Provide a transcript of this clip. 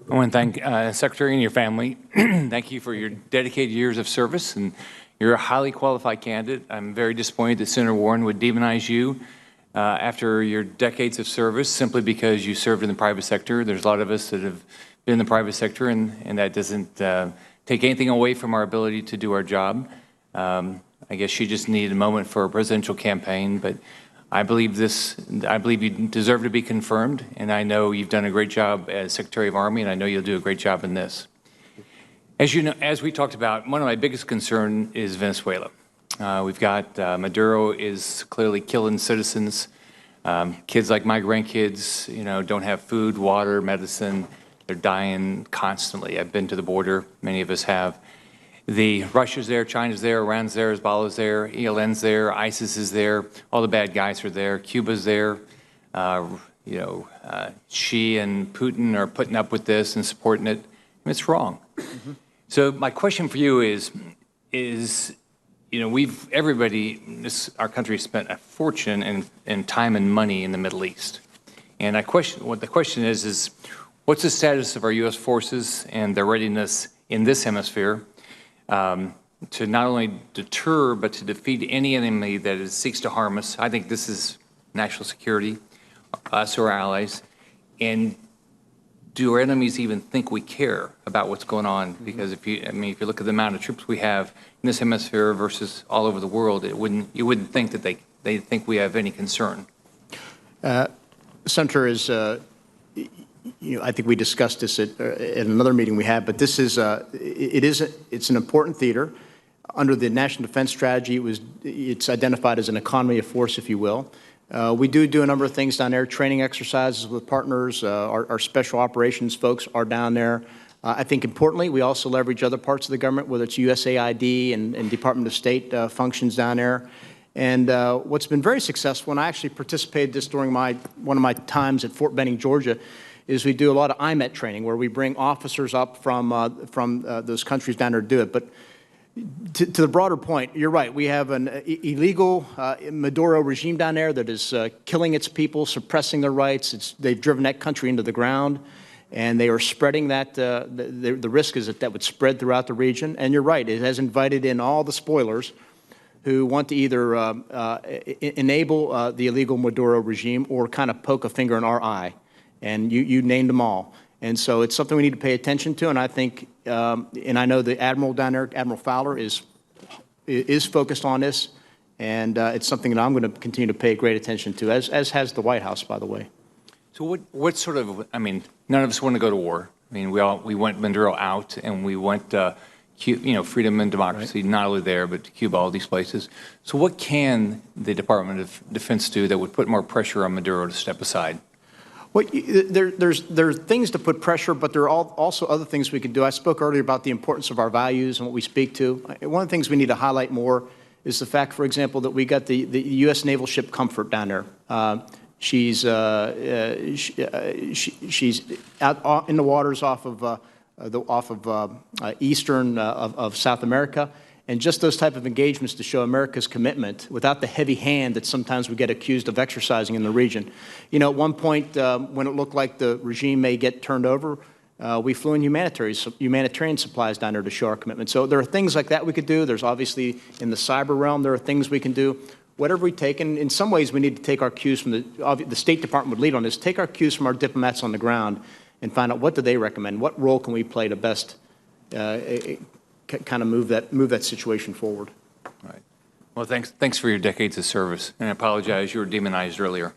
I want to thank Secretary and your family. Thank you for your dedicated years of service, and you're a highly qualified candidate. I'm very disappointed that Senator Warren would demonize you after your decades of service simply because you served in the private sector. There's a lot of us that have been in the private sector, and that doesn't take anything away from our ability to do our job. I guess she just needed a moment for a presidential campaign, but I believe you deserve to be confirmed, and I know you've done a great job as Secretary of Army, and I know you'll do a great job in this. As you know, as we talked about, one of my biggest concerns is Venezuela. We've got Maduro is clearly killing citizens. Kids like my grandkids, don't have food, water, medicine. They're dying constantly. I've been to the border. Many of us have. Russia's there, China's there, Iran's there, Hezbollah's there, ELN's there, ISIS is there. All the bad guys are there. Cuba's there. Xi and Putin are putting up with this and supporting it. And it's wrong. Mm-hmm. So my question for you is our country spent a fortune in time and money in the Middle East. And what the question is what's the status of our U.S. forces and their readiness in this hemisphere to not only deter but to defeat any enemy that seeks to harm us? I think this is national security, us or our allies. And do our enemies even think we care about what's going on? Because if you look at the amount of troops we have in this hemisphere versus all over the world, you wouldn't think that they think we have any concern. Senator, I think we discussed this at another meeting we had, but this is it's an important theater. Under the National Defense Strategy, it's identified as an economy of force, if you will. We do a number of things down there, training exercises with partners. Our special operations folks are down there. I think importantly, we also leverage other parts of the government, whether it's USAID and Department of State functions down there. And what's been very successful, and I actually participated this during one of my times at Fort Benning, Georgia, is we do a lot of IMET training where we bring officers up from those countries down there to do it. But to the broader point, you're right. We have an illegal Maduro regime down there that is killing its people, suppressing their rights. They've driven that country into the ground, and they are spreading that. The risk is that would spread throughout the region. And you're right. It has invited in all the spoilers who want to either enable the illegal Maduro regime or kind of poke a finger in our eye. And you named them all. And so it's something we need to pay attention to. And I think, and I know the Admiral down there, Admiral Fowler, is focused on this. And it's something that I'm going to continue to pay great attention to, as has the White House, by the way. So what sort of, none of us want to go to war. We want Maduro out, and we want, freedom and democracy, right, not only there, but to Cuba, all these places. So what can the Department of Defense do that would put more pressure on Maduro to step aside? Well, there are things to put pressure, but there are also other things we can do. I spoke earlier about the importance of our values and what we speak to. One of the things we need to highlight more is the fact, for example, that we got the U.S. naval ship Comfort down there. She's out in the waters off of eastern of South America. And just those type of engagements to show America's commitment without the heavy hand that sometimes we get accused of exercising in the region. At one point when it looked like the regime may get turned over, we flew in humanitarian supplies down there to show our commitment. So there are things like that we could do. There's obviously in the cyber realm, there are things we can do. Whatever we take, and in some ways we need to take our cues from the State Department would lead on this, take our cues from our diplomats on the ground and find out what do they recommend, what role can we play to best kind of move that situation forward. Right. Well, thanks for your decades of service, and I apologize you were demonized earlier.